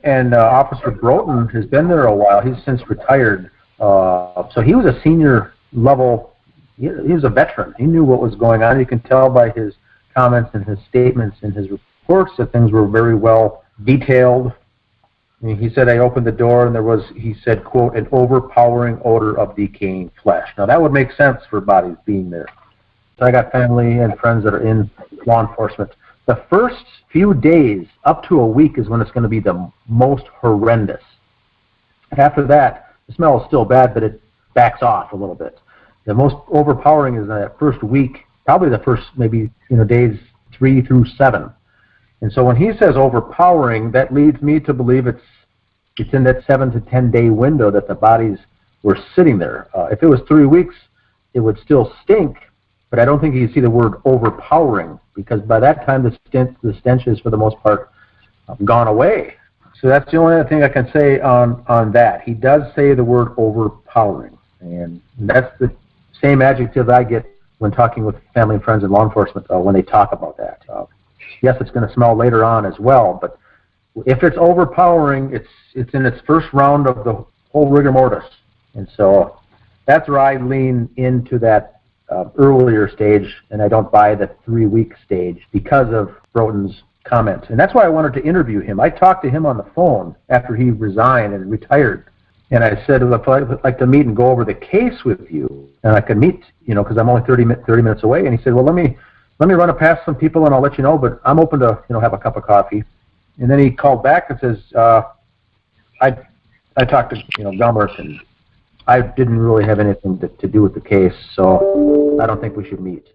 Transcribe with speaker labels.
Speaker 1: And Officer Broughton has been there a while. He's since retired. So he was a senior level, he was a veteran. He knew what was going on. You can tell by his comments and his statements and his reports that things were very well detailed. I mean, he said, I opened the door and there was, he said, quote, an overpowering odor of decaying flesh. Now that would make sense for bodies being there. So I got family and friends that are in law enforcement. The first few days, up to a week, is when it's going to be the most horrendous. After that, the smell is still bad, but it backs off a little bit. The most overpowering is that first week, probably the first maybe days 3 through 7. And so when he says overpowering, that leads me to believe it's in that 7 to 10 day window that the bodies were sitting there. If it was 3 weeks, it would still stink, but I don't think you see the word overpowering, because by that time the stench is for the most part gone away. So that's the only other thing I can say on that. He does say the word overpowering, and that's the same adjective I get when talking with family and friends in law enforcement when they talk about that. Yes, it's going to smell later on as well, but if it's overpowering, it's in its first round of the whole rigor mortis. And so that's where I lean into that earlier stage, and I don't buy the 3 week stage because of Broughton's comment. And that's why I wanted to interview him. I talked to him on the phone after he resigned and retired. And I said, well, I'd like to meet and go over the case with you. And I could meet, because I'm only 30 minutes away. And he said, well, let me run it past some people and I'll let you know, but I'm open to, have a cup of coffee. And then he called back and says, I talked to, Gummert, and I didn't really have anything to do with the case, so I don't think we should meet.